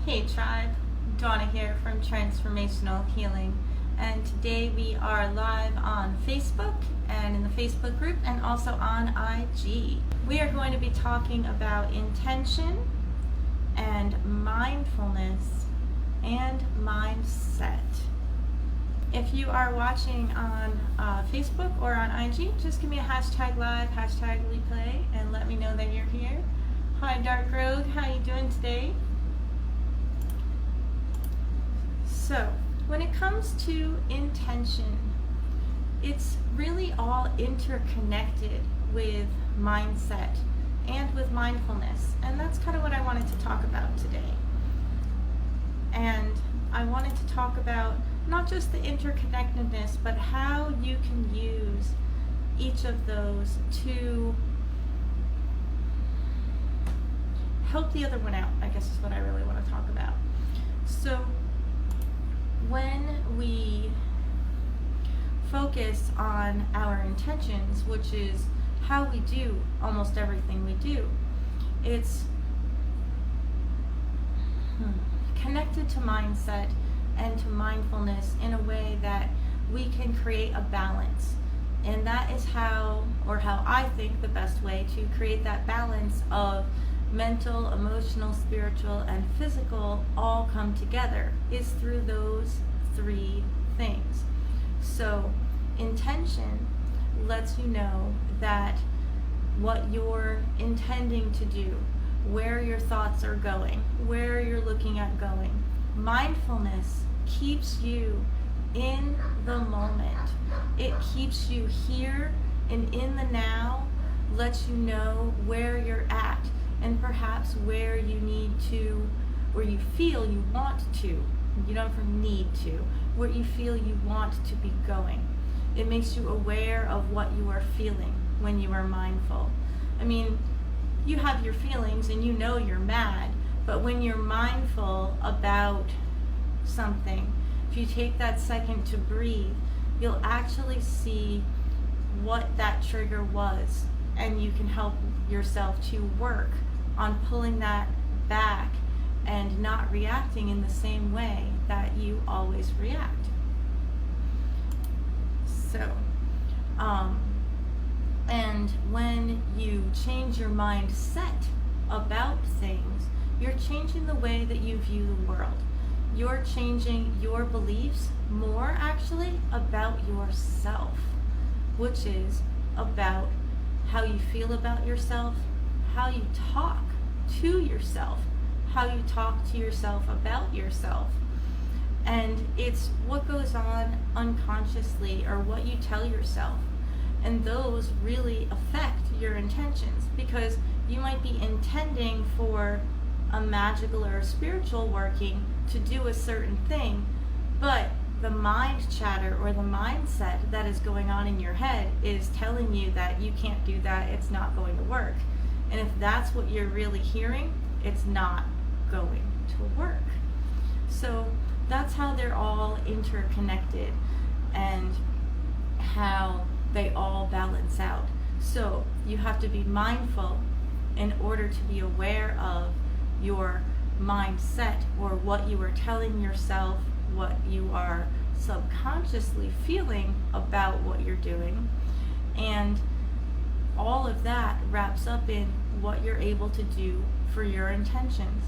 Hey tribe, Dawna here from Transformational Healing, and today we are live on Facebook and in the Facebook group and also on IG. We are going to be talking about intention and mindfulness and mindset. If you are watching on Facebook or on IG, just give me a hashtag live, hashtag replay, and let me know that you're here. Hi Dark Road, how you doing today? So, when it comes to intention, it's really all interconnected with mindset and with mindfulness. And that's kind of what I wanted to talk about today. And I wanted to talk about not just the interconnectedness, but how you can use each of those to help the other one out, I guess is what I really want to talk about. So, when we focus on our intentions, which is how we do almost everything we do, it's connected to mindset and to mindfulness in a way that we can create a balance. And that is how I think the best way to create that balance of mental, emotional, spiritual, and physical all come together is through those three things. So intention lets you know that what you're intending to do, where your thoughts are going, where you're looking at going. Mindfulness keeps you in the moment. It keeps you here and in the now, lets you know where you're at, and perhaps where you need to, where you feel you want to, you don't ever need to, where you feel you want to be going. It makes you aware of what you are feeling when you are mindful. I mean, you have your feelings and you know you're mad, but when you're mindful about something, if you take that second to breathe, you'll actually see what that trigger was, and you can help yourself to work on pulling that back and not reacting in the same way that you always react. So, and when you change your mindset about things, you're changing the way that you view the world. You're changing your beliefs more actually about yourself, which is about how you feel about yourself, how you talk to yourself, how you talk to yourself about yourself. And it's what goes on unconsciously, or what you tell yourself. And those really affect your intentions, because you might be intending for a magical or a spiritual working to do a certain thing, but the mind chatter or the mindset that is going on in your head is telling you that you can't do that, it's not going to work. And if that's what you're really hearing, it's not going to work. So that's how they're all interconnected and how they all balance out. So you have to be mindful in order to be aware of your mindset, or what you are telling yourself, what you are subconsciously feeling about what you're doing, and all of that wraps up in what you're able to do for your intentions.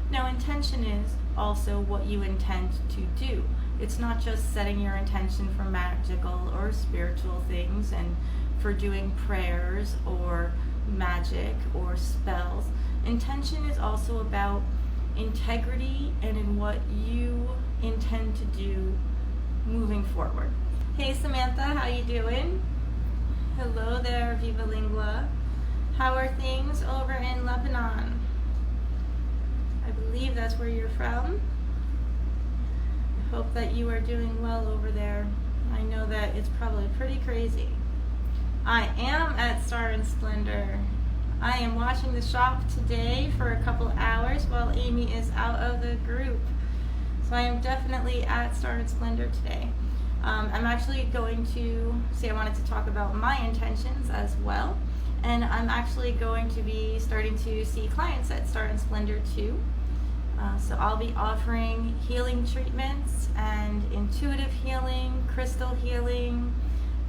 Now, intention is also what you intend to do. It's not just setting your intention for magical or spiritual things and for doing prayers or magic or spells. Intention is also about integrity and in what you intend to do moving forward. Hey Samantha, how you doing? Hello there, Viva Lingua. How are things over in Lebanon? I believe that's where you're from. I hope that you are doing well over there. I know that it's probably pretty crazy. I am at Star and Splendor. I am watching the shop today for a couple hours while Amy is out of the group. So I am definitely at Star and Splendor today. I'm actually going to say I wanted to talk about my intentions as well. And I'm actually going to be starting to see clients at Star and Splendor too. So I'll be offering healing treatments and intuitive healing, crystal healing,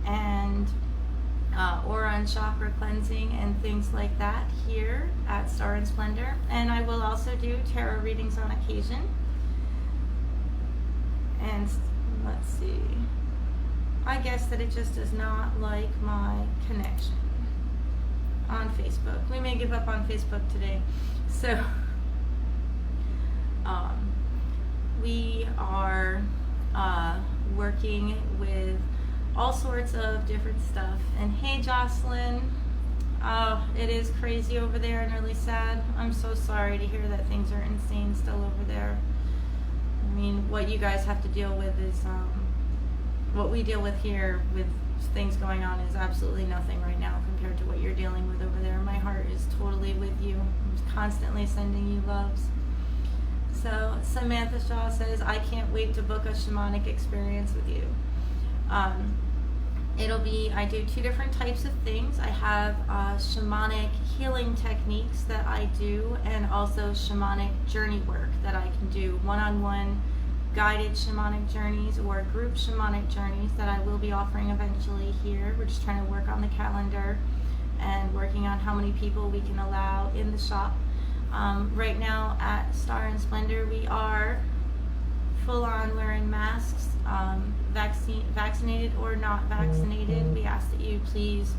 and aura and chakra cleansing and things like that here at Star and Splendor. And I will also do tarot readings on occasion. And let's see, I guess that it just does not like my connection on Facebook. We may give up on Facebook today. So we are working with all sorts of different stuff. And hey, Jocelyn, it is crazy over there and really sad. I'm so sorry to hear that things are insane still over there. I mean, what you guys have to deal with is what we deal with here with things going on is absolutely nothing right now compared to what you're dealing with over there. My heart is totally with you. I'm constantly sending you loves. So Samantha Shaw says, I can't wait to book a shamanic experience with you. I do 2 different types of things. I have shamanic healing techniques that I do, and also shamanic journey work that I can do, one-on-one guided shamanic journeys or group shamanic journeys that I will be offering eventually here. We're just trying to work on the calendar and working on how many people we can allow in the shop. Right now at Star and Splendor, we are full on wearing masks, vaccinated or not vaccinated. We ask that you please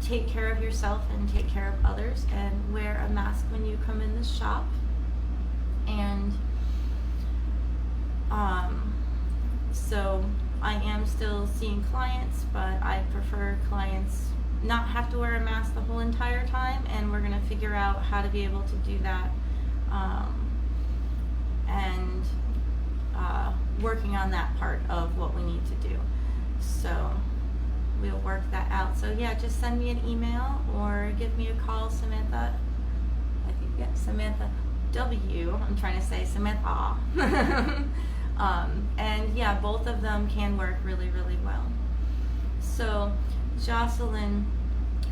take care of yourself and take care of others and wear a mask when you come in the shop. And so I am still seeing clients, but I prefer clients not have to wear a mask the whole entire time, and we're going to figure out how to be able to do that, and working on that part of what we need to do. So we'll work that out. So yeah, just send me an email or give me a call, Samantha. I think, yeah, Samantha W. I'm trying to say Samantha. And yeah, both of them can work really, really well. So Jocelyn,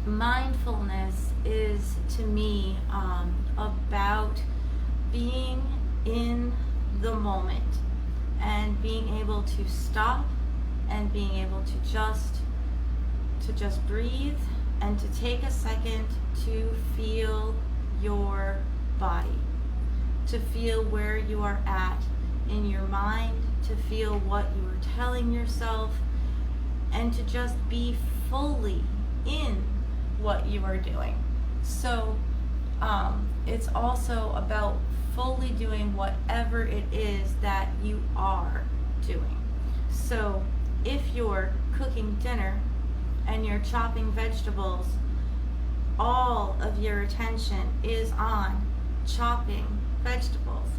mindfulness is to me about being in the moment and being able to stop and being able to just breathe and to take a second to feel your body, to feel where you are at in your mind, to feel what you are telling yourself, and to just be fully in what you are doing. So it's also about fully doing whatever it is that you are doing. So if you're cooking dinner and you're chopping vegetables, all of your attention is on chopping vegetables.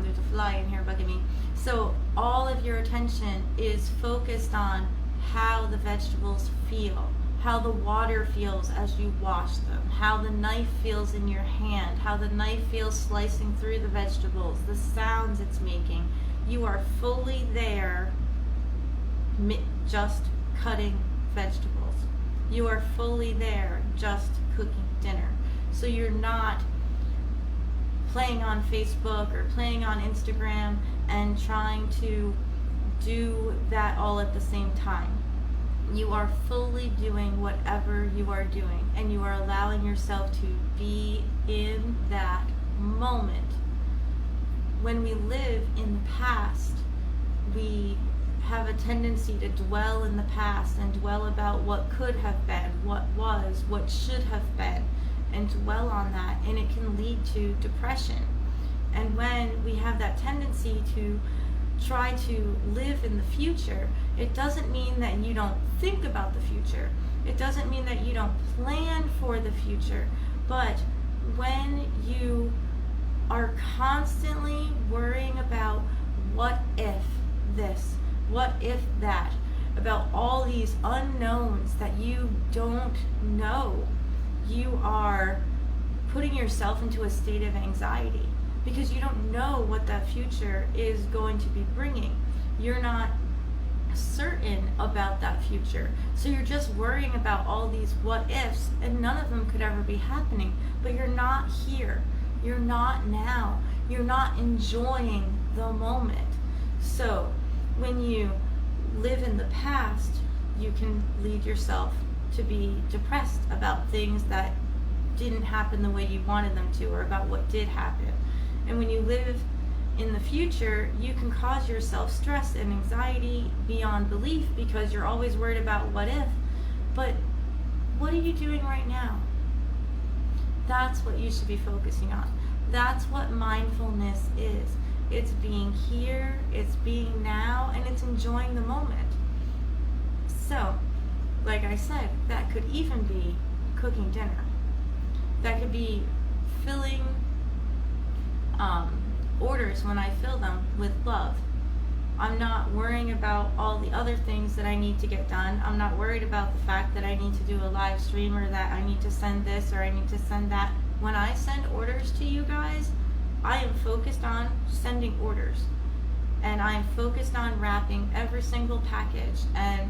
There's a fly in here bugging me. So all of your attention is focused on how the vegetables feel, how the water feels as you wash them, how the knife feels in your hand, how the knife feels slicing through the vegetables, the sounds it's making. You are fully there just cutting vegetables. You are fully there just cooking dinner. So you're not playing on Facebook or playing on Instagram and trying to do that all at the same time. You are fully doing whatever you are doing, and you are allowing yourself to be in that moment. When we live in the past, we have a tendency to dwell in the past and dwell about what could have been, what was, what should have been, and dwell on that, and it can lead to depression. And when we have that tendency to try to live in the future, it doesn't mean that you don't think about the future. It doesn't mean that you don't plan for the future. But when you are constantly worrying about what if this, what if that, about all these unknowns that you don't know, you are putting yourself into a state of anxiety because you don't know what that future is going to be bringing. You're not certain about that future. So you're just worrying about all these what ifs, and none of them could ever be happening, but you're not here. You're not now. You're not enjoying the moment. So when you live in the past, you can lead yourself to be depressed about things that didn't happen the way you wanted them to, or about what did happen. And when you live in the future, you can cause yourself stress and anxiety beyond belief because you're always worried about what if. But what are you doing right now? That's what you should be focusing on. That's what mindfulness is. It's being here, it's being now, and it's enjoying the moment. So, like I said, that could even be cooking dinner. That could be filling orders when I fill them with love. I'm not worrying about all the other things that I need to get done. I'm not worried about the fact that I need to do a live stream, or that I need to send this or I need to send that. When I send orders to you guys, I am focused on sending orders. And I am focused on wrapping every single package and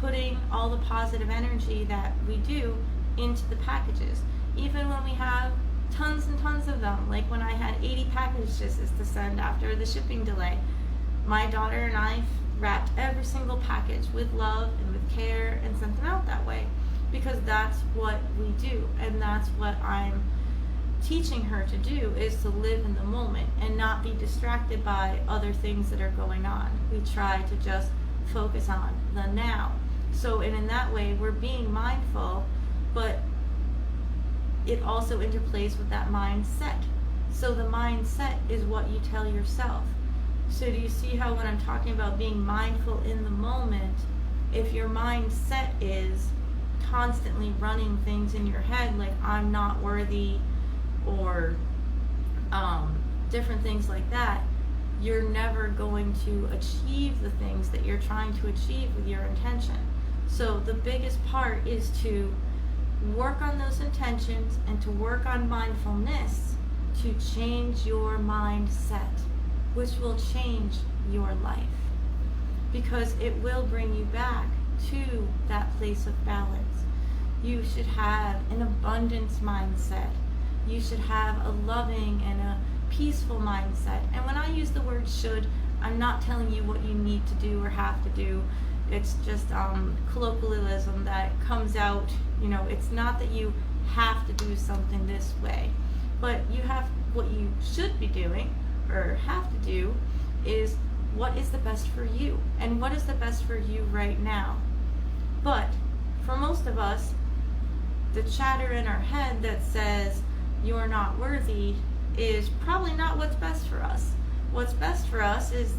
putting all the positive energy that we do into the packages. Even when we have tons and tons of them, like when I had 80 packages to send after the shipping delay, my daughter and I wrapped every single package with love and with care and sent them out that way, because that's what we do, and that's what I'm teaching her to do, is to live in the moment and not be distracted by other things that are going on. We try to just focus on the now. So, and in that way, we're being mindful, but it also interplays with that mindset. So the mindset is what you tell yourself. So do you see how when I'm talking about being mindful in the moment, if your mindset is constantly running things in your head like I'm not worthy, or different things like that, you're never going to achieve the things that you're trying to achieve with your intention. So the biggest part is to work on those intentions and to work on mindfulness to change your mindset, which will change your life, because it will bring you back to that place of balance. You should have an abundance mindset. You should have a loving and a peaceful mindset. And when I use the word should, I'm not telling you what you need to do or have to do. It's just colloquialism that comes out. It's not that you have to do something this way, but you have, what you should be doing or have to do is what is the best for you, and what is the best for you right now. But for most of us, the chatter in our head that says you're not worthy is probably not what's best for us. What's best for us is,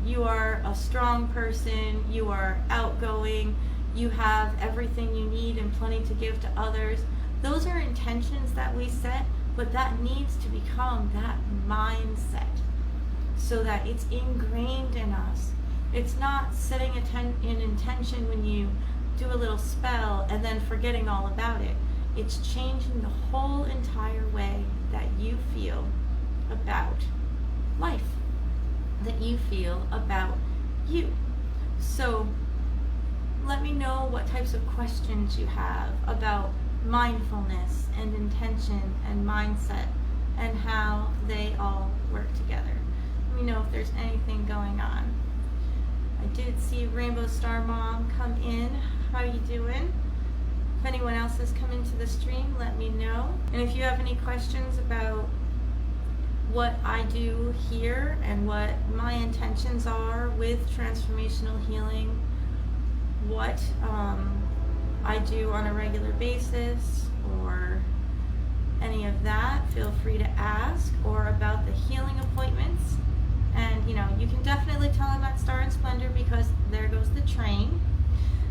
you are a strong person, you are outgoing, you have everything you need and plenty to give to others. Those are intentions that we set, but that needs to become that mindset so that it's ingrained in us. It's not setting an intention when you do a little spell and then forgetting all about it. It's changing the whole entire way that you feel about life, that you feel about you. So let me know what types of questions you have about mindfulness and intention and mindset and how they all work together. Let me know if there's anything going on. I did see Rainbow Star Mom come in. How are you doing? If anyone else has come into the stream, let me know. And if you have any questions about what I do here and what my intentions are with transformational healing, what I do on a regular basis, or any of that, feel free to ask, or about the healing appointments. And you can definitely tell I'm at Star and Splendor because there goes the train.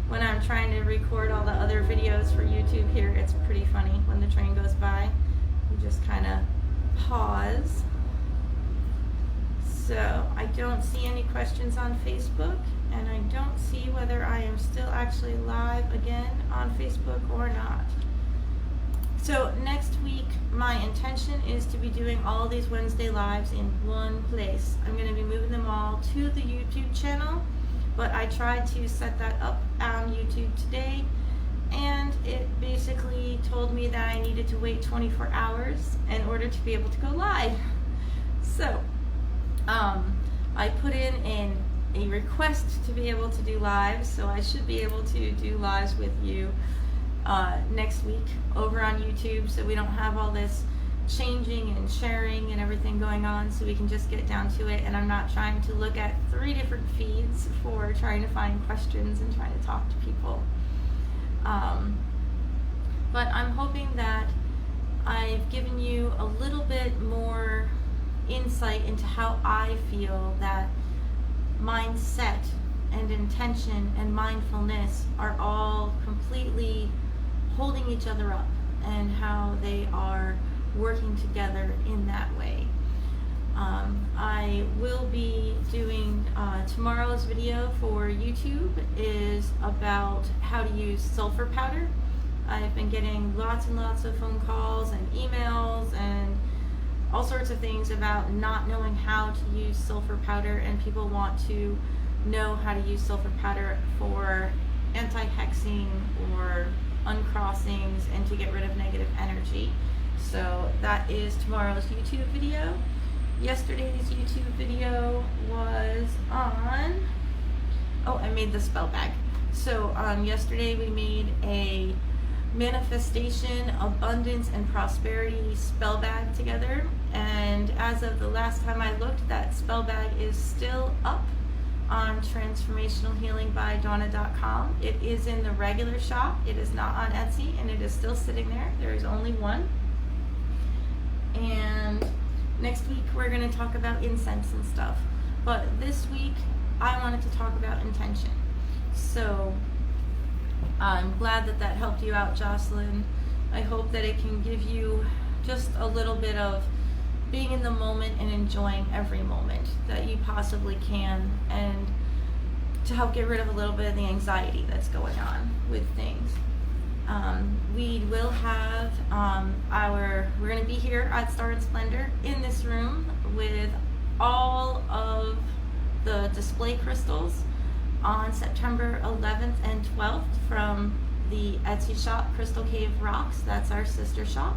When I'm trying to record all the other videos for YouTube here, it's pretty funny when the train goes by. You just kind of pause. So I don't see any questions on Facebook, and I don't see whether I am still actually live again on Facebook or not. So next week, my intention is to be doing all these Wednesday lives in one place. I'm going to be moving them all to the YouTube channel, but I tried to set that up on YouTube today, and it basically told me that I needed to wait 24 hours in order to be able to go live. So I put in a request to be able to do lives, so I should be able to do lives with you next week over on YouTube, so we don't have all this changing and sharing and everything going on, so we can just get down to it, and I'm not trying to look at 3 different feeds for trying to find questions and trying to talk to people. But I'm hoping that I've given you a little bit more insight into how I feel that mindset and intention and mindfulness are all completely holding each other up, and how they are working together in that way. I will be doing tomorrow's video for YouTube is about how to use sulfur powder. I've been getting lots and lots of phone calls and emails and all sorts of things about not knowing how to use sulfur powder, and people want to know how to use sulfur powder for anti-hexing or uncrossings and to get rid of negative energy. So that is tomorrow's YouTube video. Yesterday's YouTube video was on, I made the spell bag. So yesterday we made a manifestation, abundance, and prosperity spell bag together, and as of the last time I looked, that spell bag is still up on Transformational Healing by Dawna.com. It is in the regular shop, it is not on Etsy, and it is still sitting there. There is only one. And next week we're going to talk about incense and stuff, but this week I wanted to talk about intention. So I'm glad that that helped you out, Jocelyn. I hope that it can give you just a little bit of being in the moment and enjoying every moment that you possibly can, and to help get rid of a little bit of the anxiety that's going on with things. We will have we're going to be here at Star and Splendor in this room with all of the display crystals on September 11th and 12th from the Etsy shop, Crystal Cave Rocks. That's our sister shop.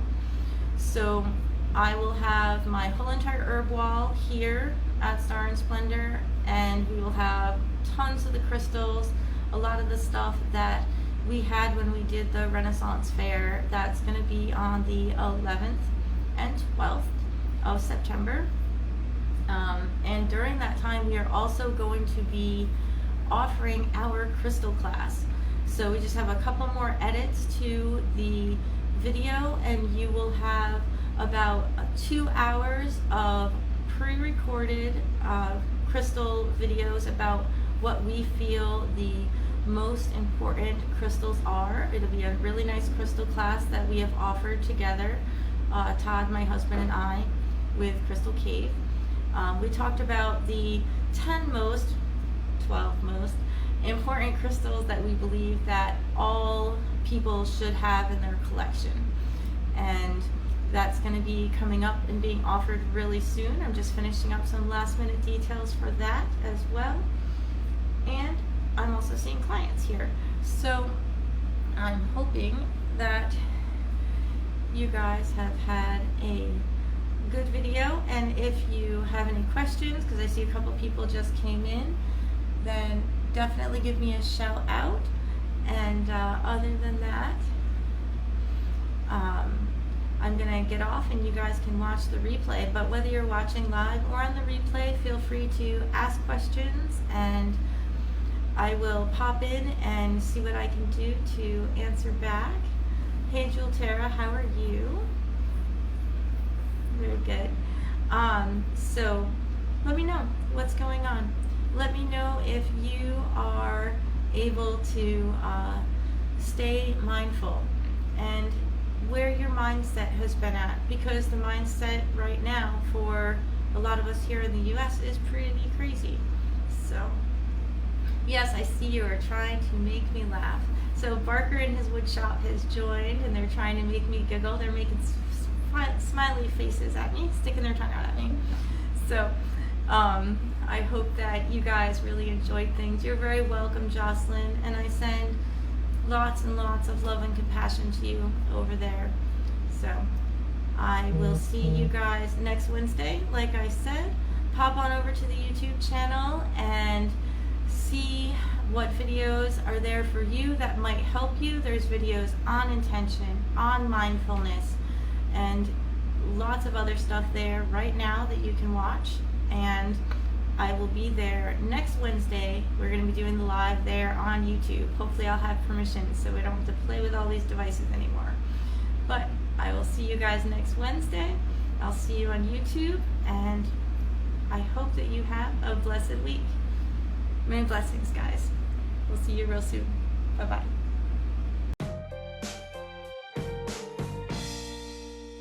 So I will have my whole entire herb wall here at Star and Splendor, and we will have tons of the crystals, a lot of the stuff that we had when we did the Renaissance Fair. That's going to be on the 11th and 12th of September. And during that time, we are also going to be offering our crystal class. So we just have a couple more edits to the video, and you will have about 2 hours of pre-recorded crystal videos about what we feel the most important crystals are. It'll be a really nice crystal class that we have offered together, Todd, my husband, and I, with Crystal Cave. We talked about the 12 most important crystals that we believe that all people should have in their collection, and that's going to be coming up and being offered really soon. I'm just finishing up some last minute details for that as well, and I'm also seeing clients here. So I'm hoping that you guys have had a good video, and if you have any questions, because I see a couple people just came in, then definitely give me a shout out. And other than that, I'm gonna get off and you guys can watch the replay. But whether you're watching live or on the replay, feel free to ask questions, and I will pop in and see what I can do to answer back. Hey Jewel Tara, how are you? Very good. So let me know what's going on. Let me know if you are able to stay mindful and where your mindset has been at, because the mindset right now for a lot of us here in the US is pretty crazy. So yes, I see you are trying to make me laugh. So Barker in his wood shop has joined, and they're trying to make me giggle. They're making smiley faces at me, sticking their tongue out at me. So I hope that you guys really enjoyed things. You're very welcome, Jocelyn, and I send lots and lots of love and compassion to you over there. So I will see you guys next Wednesday. Like I said, pop on over to the YouTube channel and see what videos are there for you that might help you. There's videos on intention, on mindfulness, and lots of other stuff there right now that you can watch. And I will be there next Wednesday. We're going to be doing the live there on YouTube. Hopefully I'll have permission so we don't have to play with all these devices anymore. But I will see you guys next Wednesday. I'll see you on YouTube, and I hope that you have a blessed week. Many blessings, guys. We'll see you real soon. Bye-bye.